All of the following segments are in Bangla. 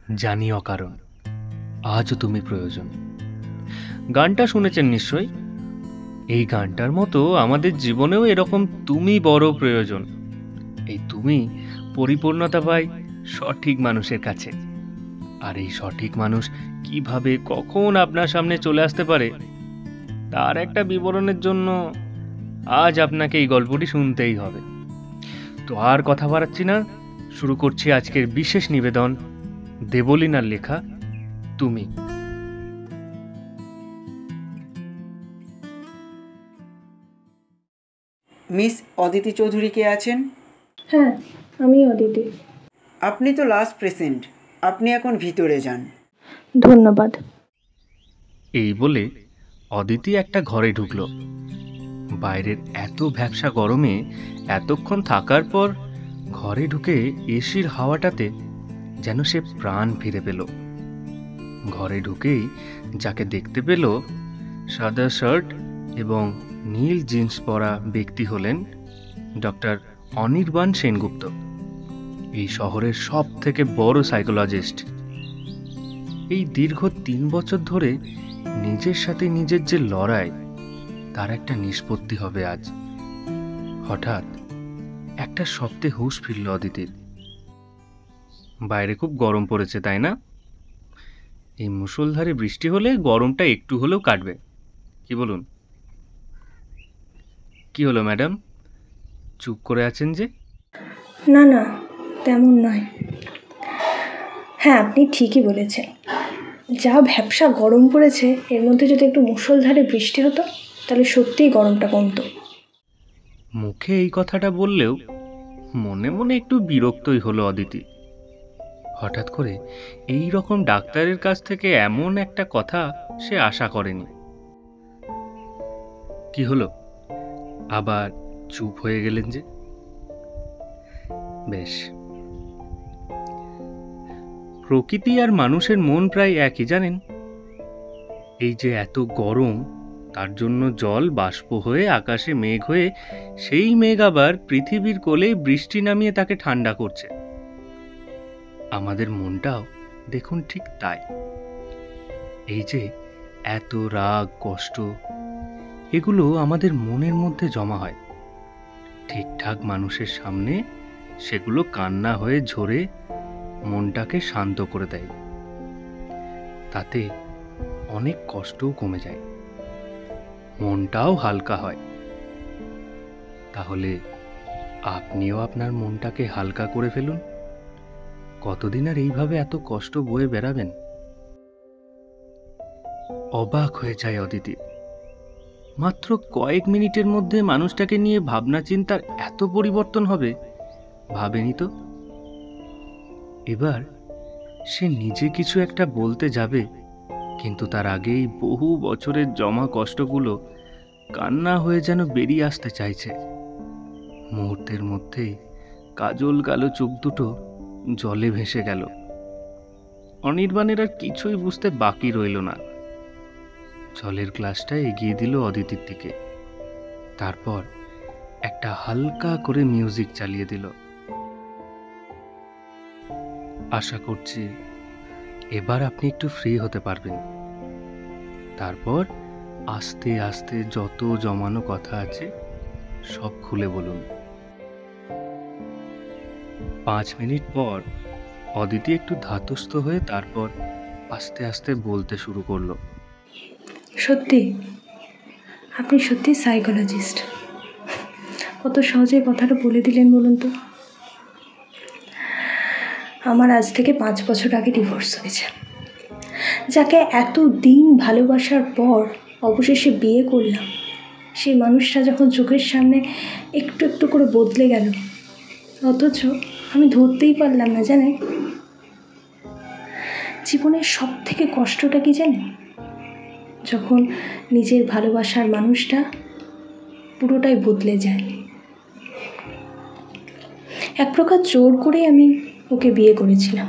জানি অকারণ, আজও তুমি প্রয়োজন। গানটা শুনেছেন নিশ্চয়ই। এই গানটার মতো আমাদের জীবনেও এরকম তুমি বড় প্রয়োজন। এই তুমি পরিপূর্ণতা পায় সঠিক মানুষের কাছে। আর এই সঠিক মানুষ কিভাবে কখন আপনার সামনে চলে আসতে পারে তার একটা বিবরণের জন্য আজ আপনাকে এই গল্পটি শুনতেই হবে। তো আর কথা বাড়াচ্ছি না, শুরু করছি আজকের বিশেষ নিবেদন, দেবলীনার লেখা তুমি। মিস অদিতি চৌধুরী কে আছেন? হ্যাঁ, আমি অদিতি। আপনি তো লাস্ট পেশেন্ট, আপনি এখন ভিতরে যান। ধন্যবাদ। এই বলে অদিতি একটা ঘরে ঢুকল। বাইরের এত ভ্যাপসা গরমে এতক্ষণ থাকার পর ঘরে ঢুকে এসির হাওয়াটাতে যেন সে প্রাণ ফিরে পেল। ঘরে ঢুকেই যাকে দেখতে পেল, সাদা শার্ট এবং নীল জিন্স পরা ব্যক্তি হলেন ডক্টর অনির্বাণ সেনগুপ্ত, এই শহরের সব থেকে বড় সাইকোলজিস্ট। এই দীর্ঘ 3 বছর ধরে নিজের সাথে নিজের যে লড়াই, তার একটা নিষ্পত্তি হবে আজ। হঠাৎ একটা শব্দে হুঁশ ফিরল অদিতির। বাইরে খুব গরম পড়েছে, তাই না? এই মুষলধারে বৃষ্টি হলে গরমটা একটু হলেও কাটবে, কি বলুন? কি হলো ম্যাডাম, চুপ করে আছেন যে? না না, তেমন নয়। হ্যাঁ, আপনি ঠিকই বলেছেন। যা ভ্যাপসা গরম পড়েছে, এর মধ্যে যদি একটু মুষলধারে বৃষ্টি হতো তাহলে সত্যিই গরমটা কমতো। মুখে এই কথাটা বললেও মনে মনে একটু বিরক্তই হলো অদিতি। হঠাৎ করে এই রকম ডাক্তারের কাছ থেকে এমন একটা কথা সে আশা করেনি। কি হলো, আবার চুপ হয়ে গেলেন যে? বেশ, প্রকৃতি আর মানুষের মন প্রায় একই, জানেন? এই যে এত গরম, তার জন্য জল বাষ্প হয়ে আকাশে মেঘ হয়ে সেই মেঘ আবার পৃথিবীর কোলে বৃষ্টি নামিয়ে তাকে ঠান্ডা করছে। আমাদের মনটাও দেখুন ঠিক তাই। এই যে এত রাগ, কষ্ট, এগুলো আমাদের মনের মধ্যে জমা হয়। ঠিকঠাক মানুষের সামনে সেগুলো কান্না হয়ে ঝরে মনটাকে শান্ত করে দেয়। তাতে অনেক কষ্টও কমে যায়, মনটাও হালকা হয়। তাহলে আপনিও আপনার মনটাকে হালকা করে ফেলুন। কতদিন আর এইভাবে এত কষ্ট বয়ে বেড়াবেন? অবাক হয়ে যায় অদিতি। মাত্র কয়েক মিনিটের মধ্যে মানুষটাকে নিয়ে ভাবনা চিন্তার এত পরিবর্তন হবে ভাবেনি তো। এবার সে নিজে কিছু একটা বলতে যাবে, কিন্তু তার আগেই বহু বছরের জমা কষ্টগুলো কান্না হয়ে যেন বেরিয়ে আসতে চাইছে। মুহূর্তের মধ্যেই কাজল কালো চোখ দুটো জলে ভেসে গেল। অনির্বাণের আর কিছুই বুঝতে বাকি রইল না। জলের গ্লাসটা এগিয়ে দিল অদিতির দিকে, তারপর একটা হালকা করে মিউজিক চালিয়ে দিল। আশা করছি এবার আপনি একটু ফ্রি হতে পারবেন। তারপর আস্তে আস্তে যত জমানো কথা আছে সব খুলে বলুন। 5 মিনিট পর অদিতি একটু ধাতস্থ হয়ে তারপর আস্তে আস্তে বলতে শুরু করলো। সত্যি, আপনি সত্যি সাইকোলজিস্ট। কত সহজে কথাটা বলে দিলেন বলুন তো। আমার আজ থেকে 5 বছর আগে ডিভোর্স হয়েছে। যাকে এত দিন ভালোবাসার পর অবশেষে বিয়ে করলাম, সেই মানুষটা যখন চোখের সামনে একটু একটু করে বদলে গেল, অথচ আমি ধরতেই পারলাম না, জানেন? জীবনের সব থেকে কষ্টটা কি জানেন? যখন নিজের ভালোবাসার মানুষটা পুরোটাই বদলে যায়। এক প্রকার জোর করে আমি ওকে বিয়ে করেছিলাম।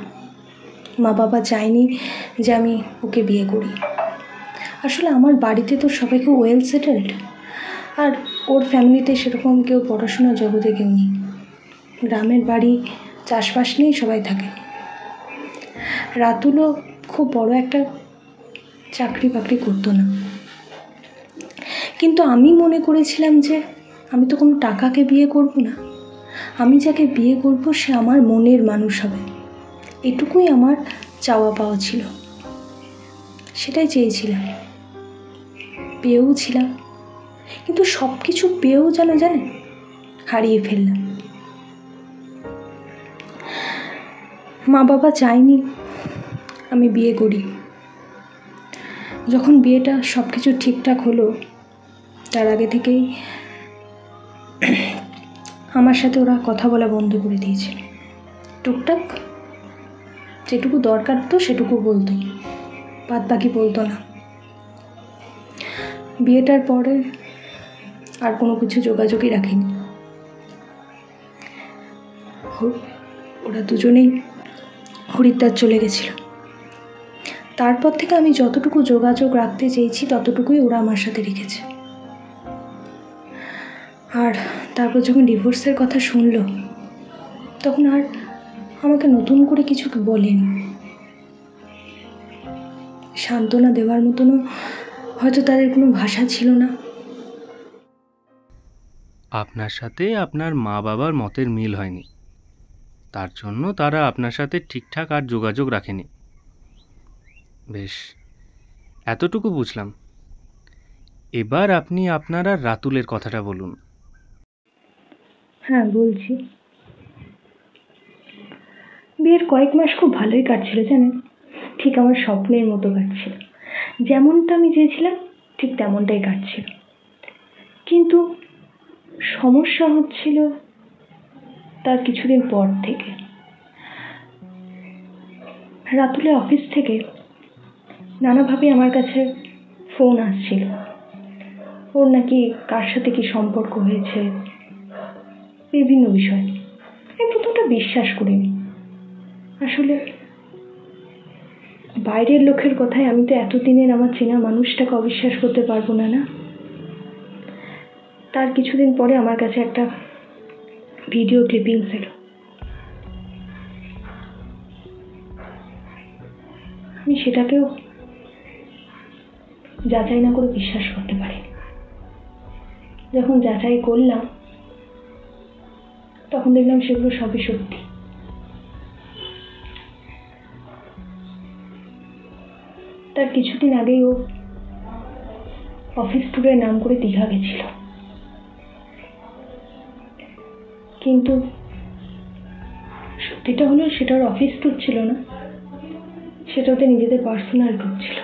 মা বাবা চায়নি যে আমি ওকে বিয়ে করি। আসলে আমার বাড়িতে তো সবাই খুব ওয়েল সেটেলড, আর ওর ফ্যামিলিতে সেরকম কেউ পড়াশোনার জগতে কেউ নেই। গ্রামের বাড়ি, চাষবাস নিয়েই সবাই থাকে। রাতুলও খুব বড় একটা চাকরি বাকরি করতো না, কিন্তু আমি মনে করেছিলাম যে আমি তো কোনো টাকাকে বিয়ে করব না, আমি যাকে বিয়ে করব সে আমার মনের মানুষ হবে, এটুকুই আমার চাওয়া পাওয়া ছিল। সেটাই চেয়েছিলাম, পেয়েও ছিলাম, কিন্তু সব কিছু পেয়েও জানে হারিয়ে ফেললাম। মা বাবা চায়নি আমি বিয়ে করি। যখন বিয়েটা সব কিছু ঠিকঠাক হলো, তার আগে থেকেই আমার সাথে ওরা কথা বলা বন্ধ করে দিয়েছে। টুকটাক যেটুকু দরকার হতো সেটুকু বলতো, বাদ বাকি বলতো না। বিয়েটার পরে আর কোনো কিছু যোগাযোগই রাখিনি। ওরা দুজনেই হরিদ্বার চলে গেছিল। তারপর থেকে আমি যতটুকু যোগাযোগ রাখতে চেয়েছি ততটুকুই ওরা আমার সাথে রেখেছে। আর তারপর যখন ডিভোর্সের কথা শুনলো, তখন আর আমাকে নতুন করে কিছু বলেনি। সান্ত্বনা দেওয়ার মতনও হয়তো তাদের কোনো ভাষা ছিল না। আপনার সাথে আপনার মা বাবার মতের মিল হয়নি, তার জন্য তারা আপনার সাথে ঠিকঠাক আর যোগাযোগ রাখেনি। বেশ, এতটুকু বুঝলাম। এবার আপনি আপনার আর রাতুলের কথাটা বলুন। হ্যাঁ, বলছি। বিয়ের কয়েক মাস খুব ভালোই কাটছিল জানেন, ঠিক আমার স্বপ্নের মতো কাটছিল। যেমনটা আমি চেয়েছিলাম ঠিক তেমনটাই কাটছিল। কিন্তু সমস্যা হচ্ছিল তার কিছুদিন পর থেকে। রাতুলের অফিস থেকে নানাভাবে আমার কাছে ফোন আসছিল। ওর নাকি কার সাথে কি সম্পর্ক হয়েছে, বিভিন্ন বিষয়। আমি প্রথমটা বিশ্বাস করিনি। আসলে বাইরের লোকের কথায় আমি তো এতদিনের আমার চেনা মানুষটাকে অবিশ্বাস করতে পারবো না, না? তার কিছুদিন পরে আমার কাছে একটা ভিডিও ক্লিপিংস এলো। আমি সেটাকেও যাচাই না করে বিশ্বাস করতে পারি। যখন যাচাই করলাম তখন দেখলাম সেগুলো সবই সত্যি। তার কিছুদিন আগেই ও অফিস ট্যুরের নাম করে দীঘা গেছিল, কিন্তু সত্যিটা হলো সেটা ওর অফিস ট্যুর ছিল না, সেটা ওদের নিজেদের পার্সোনাল ট্যুর ছিল।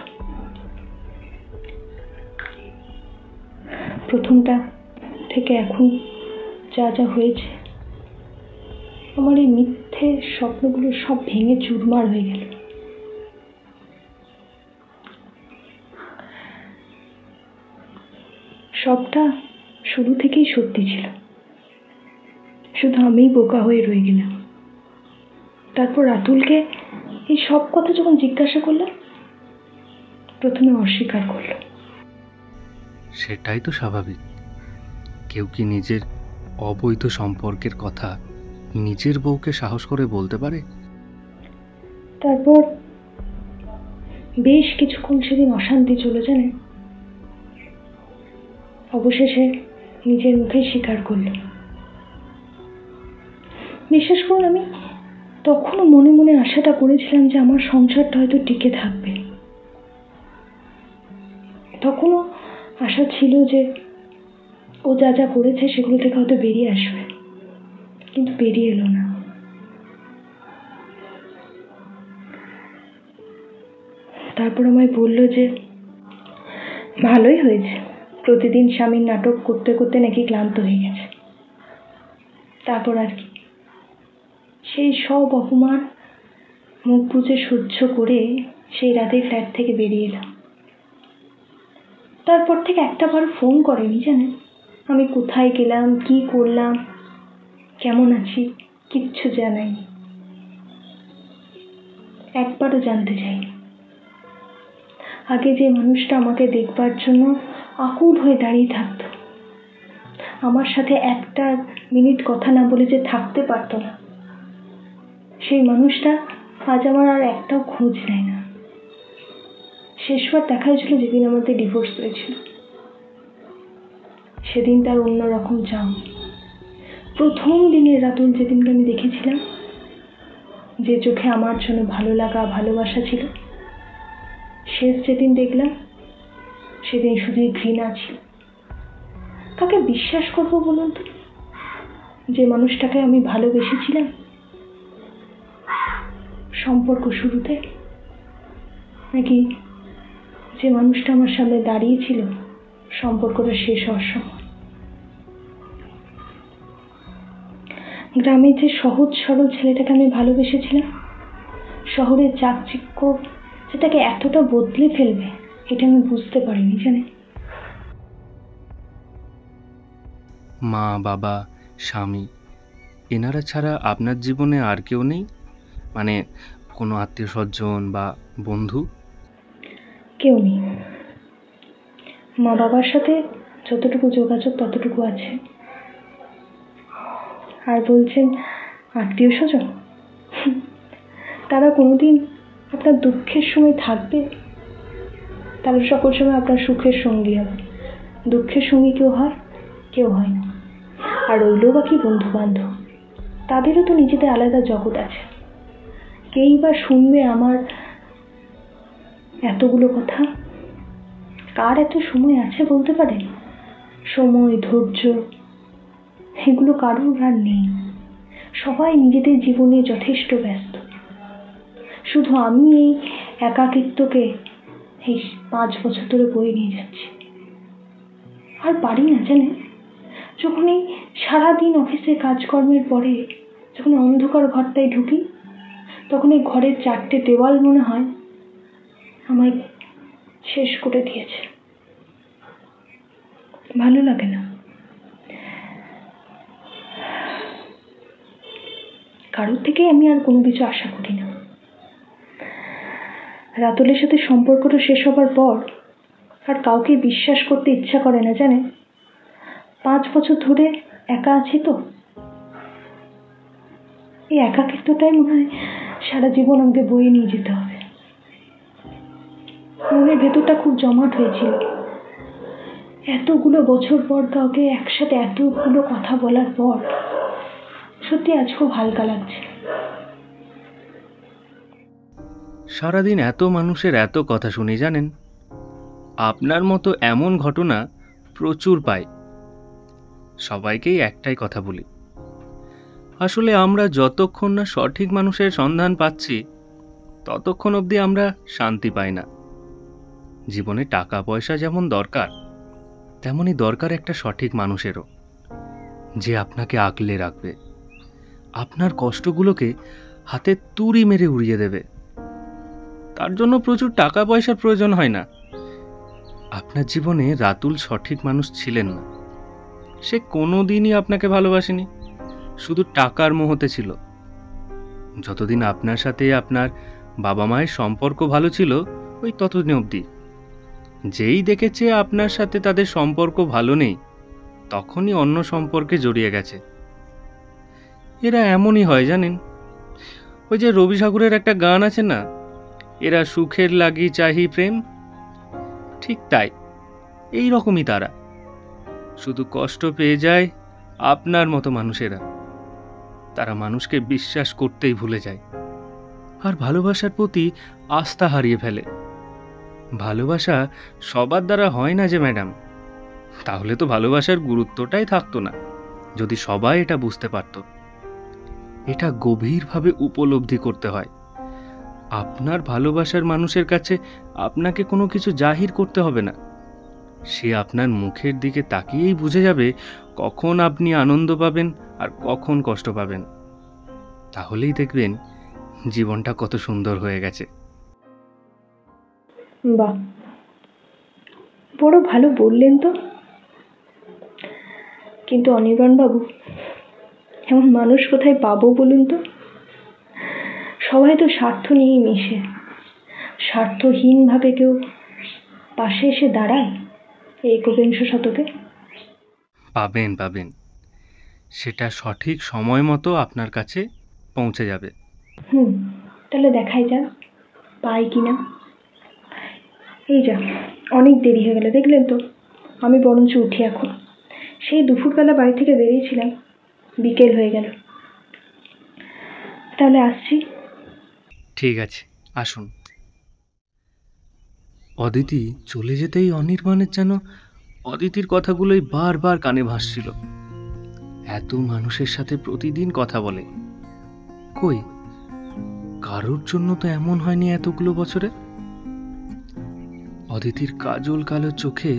প্রথমটা থেকে এখন যা যা হয়েছে, আমার এই মিথ্যে স্বপ্নগুলো সব ভেঙে চুরমার হয়ে গেল। সবটা শুরু থেকেই সত্যি ছিল, শুধু আমিই বোকা হয়ে রয়ে গেলাম। তারপর রাতুলকে এই সব কথা যখন জিজ্ঞাসা করলাম, প্রথমে অস্বীকার করলো। সেটাই তো স্বাভাবিক। কেউ কি নিজের অবৈধ সম্পর্কের কথা নিজের বউকে সাহস করে বলতে পারে? তারপর বেশ কিছুক্ষণ সেদিন অশান্তি চলে জানেন। অবশেষে নিজের মুখে স্বীকার করল। বিশ্বাস করুন, আমি তখনও মনে মনে আশাটা করেছিলাম যে আমার সংসারটা হয়তো টিকে থাকবে। তখনও আশা ছিল যে ও যা যা করেছে সেগুলো থেকে হয়তো বেরিয়ে আসবে, কিন্তু বেরিয়ে এলো না। তারপর আমায় বলল যে ভালোই হয়েছে, প্রতিদিন স্বামীর নাটক করতে করতে নাকি ক্লান্ত হয়ে গেছে। তারপর আর কি, সেই সব অপমান মুখ বুজে সহ্য করে সেই রাতে ফ্ল্যাট থেকে বেরিয়ে এলাম। তারপর থেকে একটাবার ফোন করেনি জানেন। আমি কোথায় গেলাম, কি করলাম, কেমন আছি, কিচ্ছু জানাইনি, একবারও জানতে চাইনি। আগে যে মানুষটা আমাকে দেখবার জন্য আকুল হয়ে দাঁড়িয়ে থাকতো, আমার সাথে একটা মিনিট কথা না বলে যে থাকতে পারতো না, সেই মানুষটা আজ আমার আর একটাও খোঁজ নেয় না। শেষবার দেখা হয়েছিল যেদিন আমাদের ডিভোর্স হয়েছিল। সেদিন তার অন্যরকম চাম। প্রথম দিনের রাতুল যেদিনকে আমি দেখেছিলাম, যে চোখে আমার জন্য ভালো লাগা ভালোবাসা ছিল, শেষ যেদিন দেখলাম সেদিন শুধুই ঘৃণা ছিল। কাকে বিশ্বাস করবো বলুন তো, যে মানুষটাকে আমি ভালোবেসেছিলাম সম্পর্ক শুরুতে, নাকি যে মানুষটা আমার সামনে দাঁড়িয়েছিল সম্পর্কটা শেষ হওয়ার সময়? গ্রামের যে সহজ সরল ছেলেটাকে আমি ভালোবেসেছিলাম, শহরের চাকচিক্য সেটাকে এতটা বদলে ফেলবে এটা আমি বুঝতে পারিনি, জানেন। মা, বাবা, স্বামী, এনারা ছাড়া আপনার জীবনে আর কেউ নেই? মানে কোনো আত্মীয় স্বজন বা বন্ধু? কেউ নেই। মা বাবার সাথে যতটুকু যোগাযোগ ততটুকু আছে। আর বলছেন আত্মীয় স্বজন, তারা কোনোদিন আপনার দুঃখের সময় থাকবে? তারা সকল সময় আপনার সুখের সঙ্গী হবে। দুঃখের সঙ্গী কেউ হয়? কেউ হয় না। আর রইল বাকি বন্ধু বান্ধব, তাদেরও তো নিজেদের আলাদা জগৎ আছে। কেই বা শুনবে আমার এতগুলো কথা? কার এত সময় আছে বলতে পারেন? সময়, ধৈর্য, এগুলো কারোর আর নেই। সবাই নিজেদের জীবনে যথেষ্ট ব্যস্ত। শুধু আমি এই একাকিত্বকে এই 5 বছর ধরে বয়ে নিয়ে যাচ্ছি। আর পারি না, জানেন। যখন এই সারাদিন অফিসে কাজকর্মের পরে যখন অন্ধকার ঘরটায় ঢুকি, তখন এই ঘরের 4টে দেওয়াল মনে হয় আমায় শেষ করে দিয়েছে। ভালো লাগে না। কারোর থেকে আমি আর কোনো কিছু আশা করি না। রাতুলের সাথে সম্পর্কটা শেষ হবার পর আর কাউকে বিশ্বাস করতে ইচ্ছা করে না, জানে। 5 বছর ধরে একা আছি তো, এই একাকিত্বটাই মনে হয় সারা জীবন আমাকে বয়ে নিয়ে যেতে হবে। মনের ভেতরটা খুব জমাট হয়েছিল। এতগুলো বছর পর কাউকে একসাথে এতগুলো কথা বলার পর সত্যি আজ খুব হালকা লাগছে। সারাদিন এত মানুষের এত কথা শুনি, জানেন। আপনার মতো এমন ঘটনা প্রচুর পাই। সবাইকেই একটাই কথা বলি, আসলে আমরা যতক্ষণ না সঠিক মানুষের সন্ধান পাচ্ছি ততক্ষণ অবধি আমরা শান্তি পাই না। জীবনে টাকা পয়সা যেমন দরকার, তেমনই দরকার একটা সঠিক মানুষেরও, যে আপনাকে আগলে রাখবে, আপনার কষ্টগুলোকে হাতে তুড়ি মেরে উড়িয়ে দেবে। তার জন্য প্রচুর টাকা পয়সার প্রয়োজন হয় না। আপনার জীবনে রাতুল সঠিক মানুষ ছিলেন না। সে কোনোদিনই আপনাকে ভালোবাসেনি, শুধু টাকার মোহতে ছিল। যতদিন আপনার সাথে আপনার বাবা মায়ের সম্পর্ক ভালো ছিল, ওই ততদিন অবধি। যেই দেখেছে আপনার সাথে তাদের সম্পর্ক ভালো নেই, তখনই অন্য সম্পর্কে জড়িয়ে গেছে। এরা এমনই হয়, জানেন। ওই যে রবি ঠাকুরের একটা গান আছে না, এরা সুখের লাগি চাহি প্রেম, ঠিক তাই। এই রকমই তারা, শুধু কষ্ট পেয়ে যায় আপনার মতো মানুষেরা। তারা মানুষকে বিশ্বাস করতেই ভুলে যায়, আর ভালোবাসার প্রতি আস্থা হারিয়ে ফেলে। ভালোবাসা সবার দ্বারা হয় না যে ম্যাডাম, তাহলে তো ভালোবাসার গুরুত্বটাই থাকতো না, যদি সবাই এটা বুঝতে পারত। এটা গভীরভাবে উপলব্ধি করতে হয়। আপনার ভালোবাসার মানুষের কাছে আপনাকে কোনো কিছু জাহির করতে হবে না। সে আপনার মুখের দিকে তাকিয়েই বুঝে যাবে কখন আপনি আনন্দ পাবেন আর কখন কষ্ট পাবেন। তাহলেই দেখবেন জীবনটা কত সুন্দর হয়ে গেছে। বাহ, বড় ভালো বললেন তো। কিন্তু অনির্বাণ বাবু, এমন মানুষ কোথায় পাবো বলুন তো? সবাই তো স্বার্থ নিয়েই মিশে। স্বার্থহীনভাবে কেউ পাশে এসে দাঁড়ায় এই 21 শতকে? পাবেন পাবেন, সেটা সঠিক সময় মতো আপনার কাছে পৌঁছে যাবে। তাহলে দেখাই যাক পাই কি না। এই যা, অনেক দেরি হয়ে গেল দেখলেন তো। আমি বরঞ্চ উঠি এখন। সেই দুপুরবেলা বাড়ি থেকে বেরিয়েছিলাম, বিকেল হয়ে গেল। তাহলে আসছি। ঠিক আছে, আসুন। অদিতি চলে যেতেই অনির্বাণের যেন অদিতির কথাগুলোই বারবার কানে ভাসছিল। এত মানুষের সাথে প্রতিদিন কথা বলে, কই কারোর জন্য তো এমন হয়নি এতগুলো বছরে। অদিতির কাজল কালো চোখে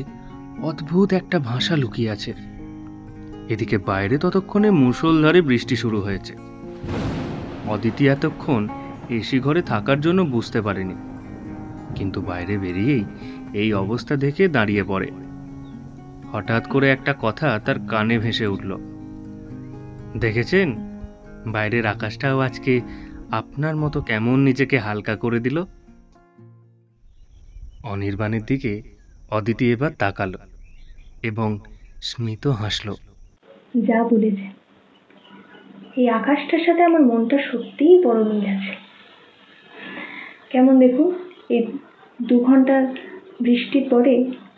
অদ্ভুত একটা ভাষা লুকিয়ে আছে। এদিকে বাইরে ততক্ষণে মুষলধারে বৃষ্টি শুরু হয়েছে। অদিতি এতক্ষণ এসি ঘরে থাকার জন্য বুঝতে পারেনি, কিন্তু বাইরে বেরিয়েই এই অবস্থা দেখে দাঁড়িয়ে পড়ে। হঠাৎ করে একটা কথা তার কানে ভেসে উঠল, দেখেছেন বাইরের আকাশটাও আজকে আপনার মতো কেমন নিজেকে হালকা করে দিল। অনির্বাণের দিকে অদিতি এবার তাকালো এবং স্মিত হাসল। যা বলেছে, এই আকাশটার সাথে আমার মনটা সত্যিই বড় মিল আছে। কেমন দেখুন, এই 2 ঘন্টা বৃষ্টির পরে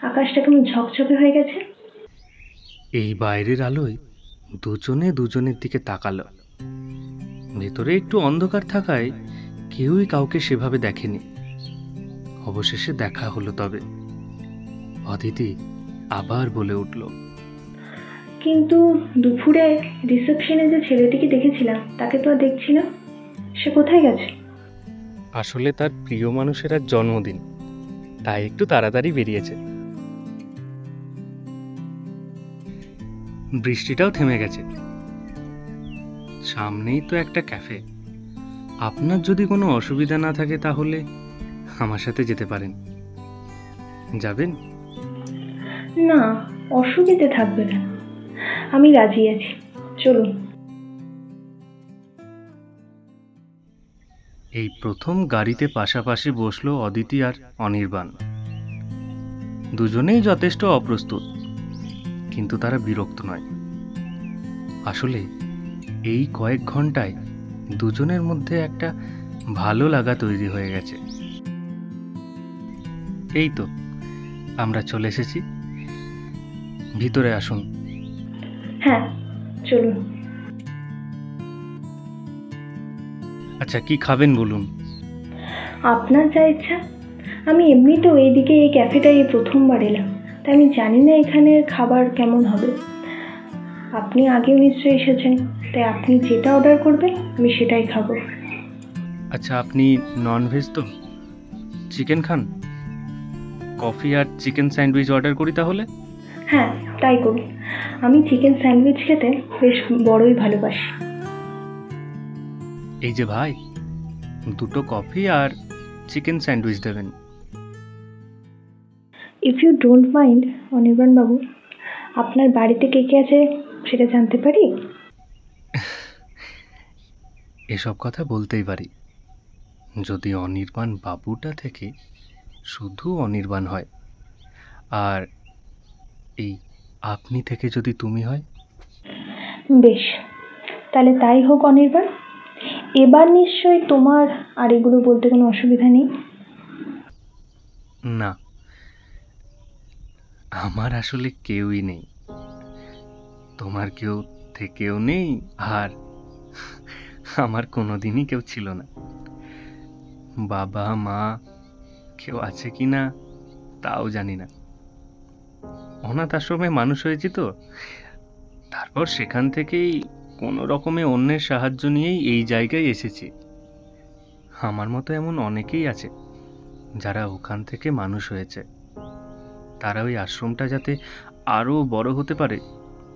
আকাশটা কেমন ঝকঝকে হয়ে গেছে। এই বাইরের আলোয় দুজনে দুজনের দিকে তাকালো। ভেতরে একটু অন্ধকার থাকায় কেউই কাউকে সেভাবে দেখেনি। অবশেষে দেখা হলো। তবে অদিতি আবার বলে উঠল, কিন্তু দুপুরে রিসেপশনে যে ছেলেটিকে দেখেছিলাম তাকে তো আর দেখছি না। সে কোথায় গেছে? আসলে তার প্রিয় মানুষের আজ জন্মদিন, তাই একটু তাড়াতাড়ি বেরিয়েছে। বৃষ্টিটাও থেমে গেছে, সামনেই তো একটা ক্যাফে। আপনার যদি কোনো অসুবিধা না থাকে তাহলে আমার সাথে যেতে পারেন। যাবেন? না, অসুবিধে থাকবে না, আমি রাজি আছি, চলুন। এই প্রথম গাড়িতে পাশাপাশি বসলো অদিতি আর অনির্বাণ। দুজনেই যথেষ্ট অপ্রস্তুত, কিন্তু তারা বিরক্ত নয়। আসলে এই কয়েক ঘন্টায় দুজনের মধ্যে একটা ভালো লাগা তৈরি হয়ে গেছে। এই তো আমরা চলে এসেছি, ভিতরে আসুন। হ্যাঁ, চলুন। আচ্ছা, কি খাবেন বলুন? আপনার যা ইচ্ছা। আমি এমনিতেও এইদিকে এই ক্যাফেটায় এই প্রথমবার এলাম, তাই আমি জানি না এখানের খাবার কেমন হবে। আপনি আগেও নিশ্চয়ই এসেছেন, তাই আপনি যেটা অর্ডার করবেন আমি সেটাই খাবো। আচ্ছা, আপনি ননভেজ তো? চিকেন খান? কফি আর চিকেন স্যান্ডউইচ অর্ডার করি তাহলে? হ্যাঁ, তাই করুন। আমি চিকেন স্যান্ডউইচ খেতে বেশ বড়ই ভালোবাসি। এই যে ভাই, 2 কফি আর চিকেন স্যান্ডউইচ দেবেন। If you don't mind Anirban বাবু, আপনার বাড়িতে কে কে আছে সেটা জানতে পারি? এসব কথা বলতেই পারি, যদি অনির্বাণ বাবুটা থেকে শুধু অনির্বাণ হয়, আর এই আপনি থেকে যদি তুমি হয়। বেশ, তাহলে তাই হোক অনির্বাণ। এবার নিশ্চয়ই তোমার আর এগুলো বলতে কোনো অসুবিধা নেই? না, আমার আসলে কেউই নেই, তোমার কেউ থেকেও নেই, আর আমার কোনোদিনই কেউ ছিল না। বাবা মা কেউ আছে কি না তাও জানি না। অনাথ আশ্রমে মানুষ হয়েছি তো, তারপর সেখান থেকেই কোনো রকমে অন্যের সাহায্য নিয়েই এই জায়গায় এসেছি। আমার মতো এমন অনেকেই আছে যারা ওখান থেকে মানুষ হয়েছে। তারা ওই আশ্রমটা যাতে আরও বড় হতে পারে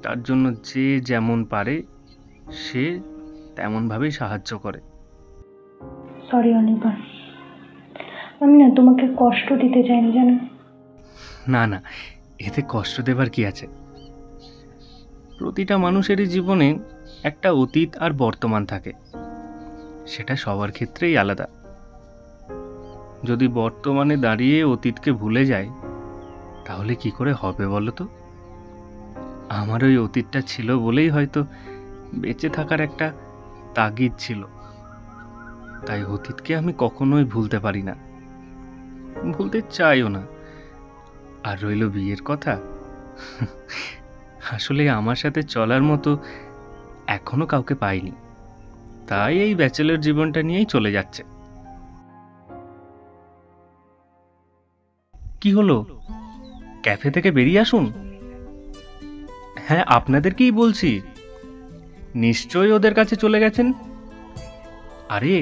তার জন্য যে যেমন পারে সে তেমনভাবেই সাহায্য করে। সরি অনির্বাণ, আমি না তোমাকে কষ্ট দিতে চাইনি, জানো। না না, এতে কষ্ট দেবার কি আছে? প্রতিটা মানুষেরই জীবনে একটা অতীত আর বর্তমান থাকে, সেটা সবার ক্ষেত্রেই আলাদা। যদি বর্তমানে দাঁড়িয়ে অতীতকে ভুলে যায় তাহলে কি করে হবে বলো তো? আমার ওই অতীতটা ছিল বলেই হয়তো বেঁচে থাকার একটা তাগিদ ছিল। তাই অতীতকে আমি কখনোই ভুলতে পারি না, ভুলতে চাইও না। আর রইল বিয়ের কথা, আসলে আমার সাথে চলার মতো এখনো কাউকে পাইনি, তাই এই ব্যাচেলর জীবনটা নিয়েই চলে যাচ্ছে। কি হলো, ক্যাফে থেকে বেরিয়ে আসুন। হ্যাঁ, আপনাদেরকেই বলছি, নিশ্চয়ই ওদের কাছে চলে গেছেন। আরে,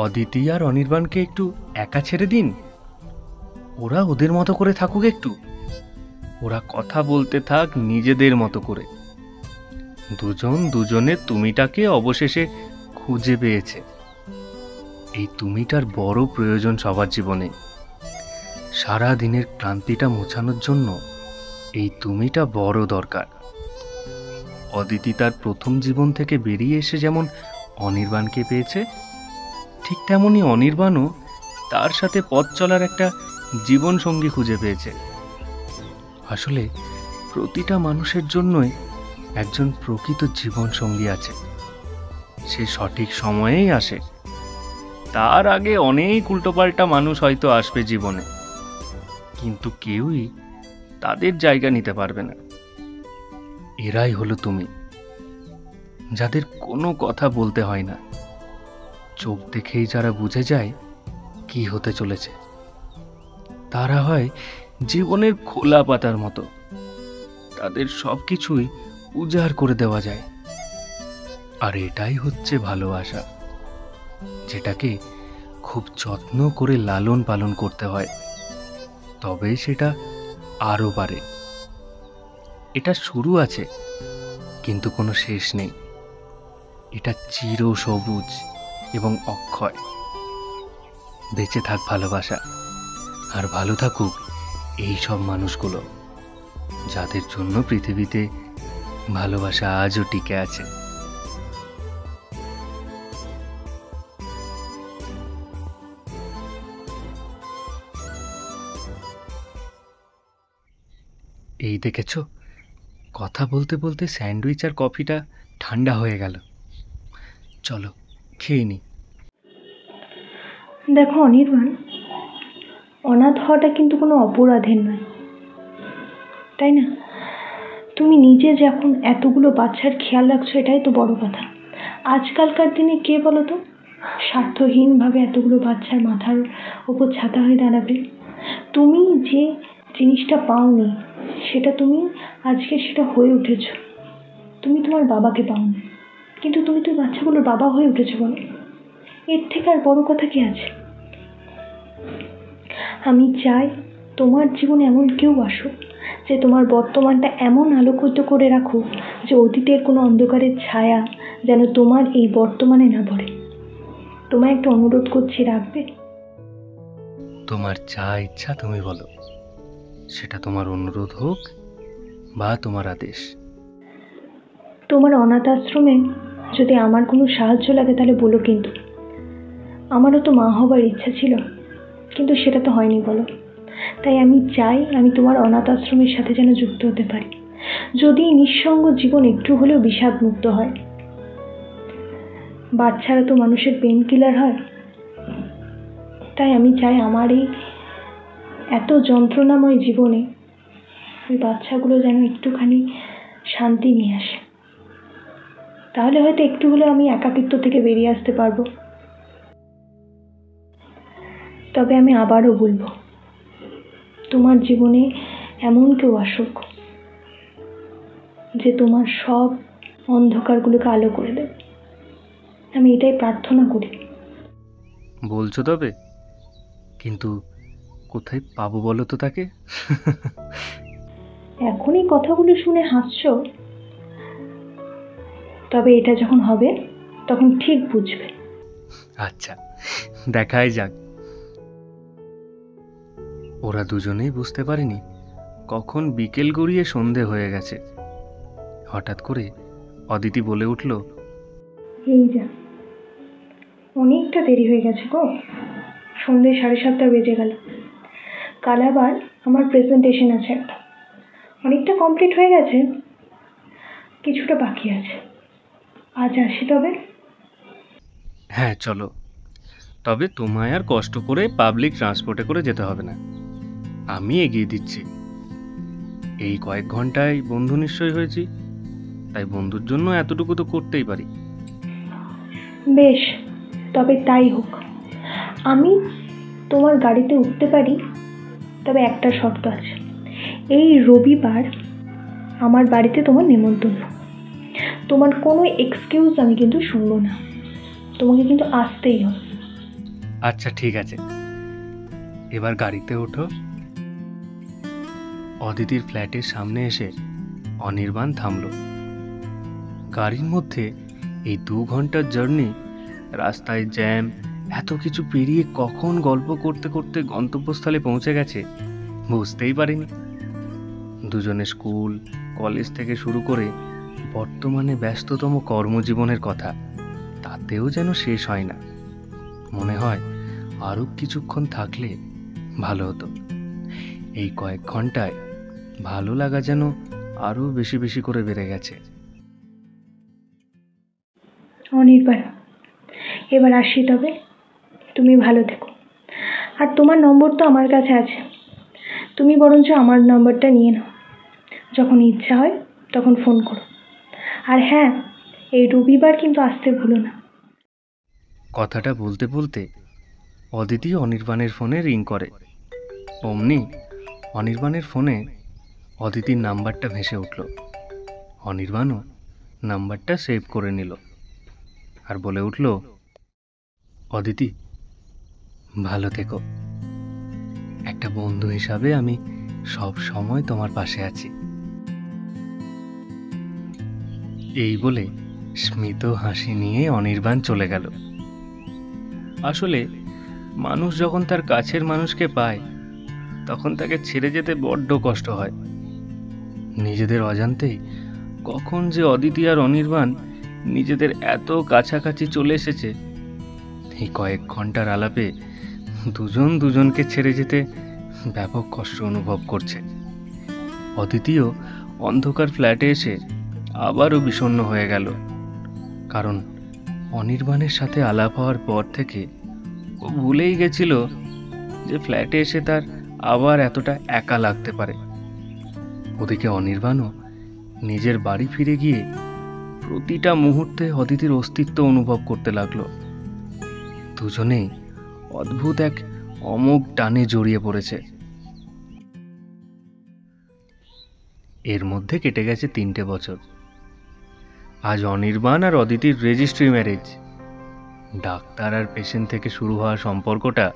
অদিতি আর অনির্বাণকে একটু একা ছেড়ে দিন, ওরা ওদের মতো করে থাকুক একটু। ওরা কথা বলতে থাক নিজেদের মতো করে। দুজন দুজনের তুমিটাকে অবশেষে খুঁজে পেয়েছে। এই তুমিটার বড় প্রয়োজন সবার জীবনে। সারা দিনের ক্লান্তিটা মোছানোর জন্য এই তুমিটা বড় দরকার। অদিতি তার প্রথম জীবন থেকে বেরিয়ে এসে যেমন অনির্বাণকে পেয়েছে, ঠিক তেমনই অনির্বাণও তার সাথে পথ চলার একটা জীবন সঙ্গী খুঁজে পেয়েছে। আসলে প্রতিটা মানুষের জন্যই একজন প্রকৃত জীবন সঙ্গী আছে। সে সঠিক সময়েই আসে, তার আগে অনেক উল্টোপাল্টা মানুষ হয়তো আসবে জীবনে, কিন্তু কেউই তাদের জায়গা নিতে পারবে না। এরাই হলো তুমি, যাদের কোনো কথা বলতে হয় না, চোখ দেখেই যারা বুঝে যায় কি হতে চলেছে। তারা হয় জীবনের খোলা পাতার মতো, তাদের সব কিছুই উজাড় করে দেওয়া যায়। আর এটাই হচ্ছে ভালোবাসা, যেটাকে খুব যত্ন করে লালন পালন করতে হয়, তবেই সেটা আরো বাড়ে। এটা শুরু আছে, কিন্তু কোনো শেষ নেই। এটা চির সবুজ এবং অক্ষয়। বেঁচে থাক ভালোবাসা, আর ভালো থাকুক এই সব মানুষগুলো, যাদের জন্য পৃথিবীতে ভালোবাসা আজও টিকে আছে। এই দেখেছো, কথা বলতে বলতে স্যান্ডউইচ আর কফিটা ঠান্ডা হয়ে গেল। চলো খেয়ে নি। দেখো অনির্বাণ, অনাথ হওয়াটা কিন্তু কোনো অপরাধের নয়, তাই না? তুমি নিজে যখন এতগুলো বাচ্চার খেয়াল রাখছো, এটাই তো বড় কথা। আজকালকার দিনে কে বলো তো স্বার্থহীনভাবে এতগুলো বাচ্চার মাথার ওপর ছাতা হয়ে দাঁড়াবে? তুমি যে জিনিসটা পাওনি, সেটা তুমি আজকে সেটা হয়ে উঠেছো। তুমি তোমার বাবাকে পাওনি, কিন্তু তুমি তো বাচ্চাগুলোর বাবা হয়ে উঠেছো। বলো, এর থেকে আর বড় কথা কি আছে? আমি চাই তোমার জীবনে এমন কেউ আসুক যে তোমার বর্তমানটা এমন আলোকিত করে রাখুক যে অতীতের কোনো অন্ধকারের ছায়া যেন তোমার এই বর্তমানে না পড়ে। তোমায় একটা অনুরোধ করছি, রাখবে? তোমার যা ইচ্ছা তুমি বলো, সেটা তোমার অনুরোধ হোক বা তোমার আদেশ। তোমার অনাথ আশ্রমে যদি আমার কোনো সাহায্য লাগে তাহলে বলো, কিন্তু আমারও তো মা হবার ইচ্ছা ছিল, কিন্তু সেটা তো হয়নি বলো। তাই আমি চাই আমি তোমার অনাথ আশ্রমের সাথে যেন যুক্ত হতে পারি, যদি নিঃসঙ্গ জীবন একটু হলেও বিষাদ মুক্ত হয়। বাচ্চারা তো মানুষের পেন কিলার হয়, তাই আমি চাই আমার এই এত যন্ত্রণাময় জীবনে ওই বাচ্চাগুলো যেন একটুখানি শান্তি নিয়ে আসে। তাহলে হয়তো একটু হলেও আমি একাকিত্ব থেকে বেরিয়ে আসতে পারবো। তবে আমি আবারও বলবো, তোমার জীবনে এমন কেউ আসুক যে তোমার সব অন্ধকারগুলোকে আলো করে দেবে। আমি এটাই প্রার্থনা করি। বলছো তবে, কিন্তু কোথায় পাবো বলো তো তাকে? এখন এই কথাগুলো শুনে হাসছো, তবে এটা যখন হবে তখন ঠিক বুঝবে। আচ্ছা, দেখাই যাক। ওরা দুজনেই বুঝতে পারেনি কখন বিকেল গড়িয়ে সন্ধে হয়ে গেছে। হঠাৎ করে অদিতি বলে উঠল, এই যা, অনেকটা দেরি হয়ে গেছে গো, সন্ধে 7:30 বেজে গেল। কাল আবার আমার প্রেজেন্টেশন আছে একটা, অনেকটা কমপ্লিট হয়ে গেছে, কিছুটা বাকি আছে। আজ আসি তবে। হ্যাঁ চলো, তবে তোমায় আর কষ্ট করে পাবলিক ট্রান্সপোর্টে করে যেতে হবে না, আমি এগিয়ে দিচ্ছি। এই কয়েক ঘন্টায় বন্ধু নিশ্চয় হয়েছি, তাই বন্ধুর জন্য এতটুকু তো করতেই পারি। বেশ, তবে তাই হোক। আমি তোমার গাড়িতে উঠতে পারি, তবে একটা শর্ত আছে। এই রবিবার আমার বাড়িতে তোমার নেমন্তন্ন। তোমার কোনো এক্সকিউজ আমি কিন্তু শুনবো না, তোমাকে কিন্তু আসতেই হবে। আচ্ছা ঠিক আছে, এবার গাড়িতে ওঠো। অদিতির ফ্ল্যাটের সামনে এসে অনির্বাণ থামল। গাড়ির মধ্যে এই 2 ঘন্টার জার্নি, রাস্তায় জ্যাম, এত কিছু পেরিয়ে কখন গল্প করতে করতে গন্তব্যস্থলে পৌঁছে গেছে বুঝতেই পারিনি। দুজনে স্কুল কলেজ থেকে শুরু করে বর্তমানে ব্যস্ততম কর্মজীবনের কথা, তাতেও যেন শেষ হয় না। মনে হয় আরও কিছুক্ষণ থাকলে ভালো হতো। এই কয়েক ঘন্টায় ভালো লাগা যেন আরও বেশি বেশি করে বেড়ে গেছে। অনির্বাণ, এবার আসি, তবে তুমি ভালো থেকো। আর তোমার নম্বর তো আমার কাছে আছে, তুমি বরঞ্চ আমার নম্বরটা নিয়ে নাও। যখন ইচ্ছা হয় তখন ফোন করো। আর হ্যাঁ, এই রবিবার কিন্তু আসতে ভুলো না। কথাটা বলতে বলতে অদিতি অনির্বাণের ফোনে রিং করে। অমনি অনির্বাণের ফোনে অদিতির নাম্বারটা ভেসে উঠল। অনির্বাণও নাম্বারটা সেভ করে নিল আর বলে উঠল, অদিতি ভালো থেকো, একটা বন্ধু হিসাবে আমি সব সময় তোমার পাশে আছি। এই বলে স্মিত হাসি নিয়ে অনির্বাণ চলে গেল। আসলে মানুষ যখন তার কাছের মানুষকে পায় তখন তাকে ছেড়ে যেতে বড্ড কষ্ট হয়। নিজেদের অজান্তেই কখন যে অদিতি আর অনির্বাণ নিজেদের এত কাছাকাছি চলে এসেছে, এই কয়েক ঘন্টার আলাপে দুজন দুজনকে ছেড়ে যেতে ব্যাপক কষ্ট অনুভব করছে। অদিতিও অন্ধকার ফ্ল্যাটে এসে আবারও বিষণ্ণ হয়ে গেল, কারণ অনির্বাণের সাথে আলাপ হওয়ার পর থেকে ও ভুলেই গেছিল যে ফ্ল্যাটে এসে তার আবার এতটা একা লাগতে পারে। ওদিকে অনির্বাণও নিজের বাড়ি ফিরে গিয়ে প্রতিটা মুহূর্তে অদিতির অস্তিত্ব অনুভব করতে লাগলো। দুজনেই অদ্ভুত এক অমোঘ টানে জড়িয়ে পড়েছে। এর মধ্যে কেটে গেছে 3টে বছর। আজ অনির্বাণ আর অদিতির রেজিস্ট্রি ম্যারেজ। ডাক্তার আর পেশেন্ট থেকে শুরু হওয়া সম্পর্কটা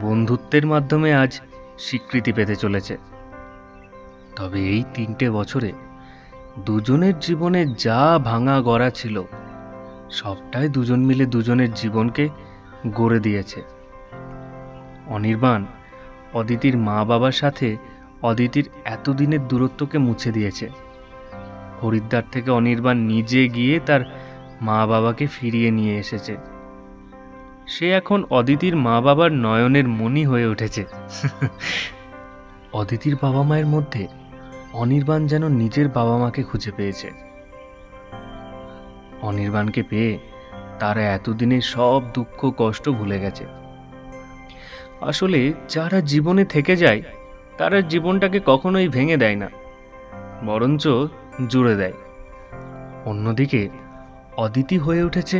বন্ধুত্বের মাধ্যমে আজ স্বীকৃতি পেতে চলেছে। তবে এই 3টে বছরে দুজনের জীবনে যা ভাঙা গড়া ছিল সবটাই দুজন মিলে দুজনের জীবনকে গড়ে দিয়েছে। অনির্বাণ অদিতির মা বাবার সাথে অদিতির এতদিনের দূরত্বকে মুছে দিয়েছে। হরিদ্বার থেকে অনির্বাণ নিজে গিয়ে তার মা বাবাকে ফিরিয়ে নিয়ে এসেছে। সে এখন অদিতির মা বাবার নয়নের মণি হয়ে উঠেছে। অদিতির বাবা মায়ের মধ্যে অনির্বাণ যেন নিজের বাবা মাকে খুঁজে পেয়েছে। অনির্বাণকে পেয়ে তারা এতদিনের সব দুঃখ কষ্ট ভুলে গেছে। আসলে যারা জীবনে থেকে যায় তারা জীবনটাকে কখনোই ভেঙে দেয় না, বরঞ্চ জুড়ে দেয়। অন্যদিকে অদিতি হয়ে উঠেছে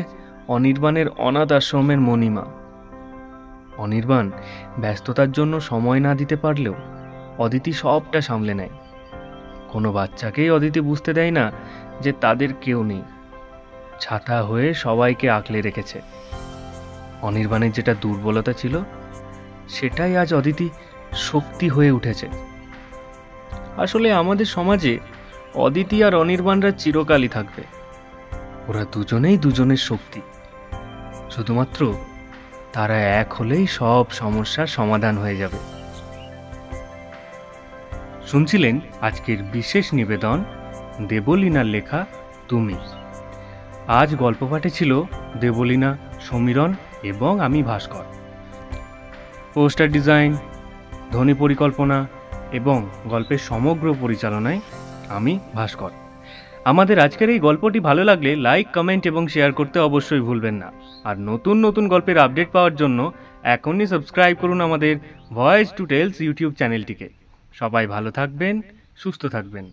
অনির্বাণের অনাথ আশ্রমের মণিমা। অনির্বাণ ব্যস্ততার জন্য সময় না দিতে পারলেও অদিতি সবটা সামলে নেয়। কোনো বাচ্চাকেই অদিতি বুঝতে দেয় না যে তাদের কেউ নেই। ছাতা হয়ে সবাইকে আগলে রেখেছে। অনির্বাণের যেটা দুর্বলতা ছিল সেটাই আজ অদিতি শক্তি হয়ে উঠেছে। আসলে আমাদের সমাজে অদিতি আর অনির্বাণরা চিরকালই থাকবে। ওরা দুজনেই দুজনের শক্তি। শুধুমাত্র তারা এক হলেই সব সমস্যার সমাধান হয়ে যাবে। শুনছিলেন আজকের বিশেষ নিবেদন দেবলীনার লেখা তুমি। আজ গল্প পাঠে ছিল দেবলীনা, সমীরণ এবং আমি ভাস্কর। পোস্টার ডিজাইন, ধ্বনি পরিকল্পনা এবং গল্পের সমগ্র পরিচালনায় আমি ভাস্কর। আমাদের আজকের এই গল্পটি ভালো লাগলে লাইক, কমেন্ট এবং শেয়ার করতে অবশ্যই ভুলবেন না। আর নতুন নতুন গল্পের আপডেট পাওয়ার জন্য এখনই সাবস্ক্রাইব করুন আমাদের ভয়েস টু টেলস ইউটিউব চ্যানেলটিকে। সবাই ভালো থাকবেন, সুস্থ থাকবেন।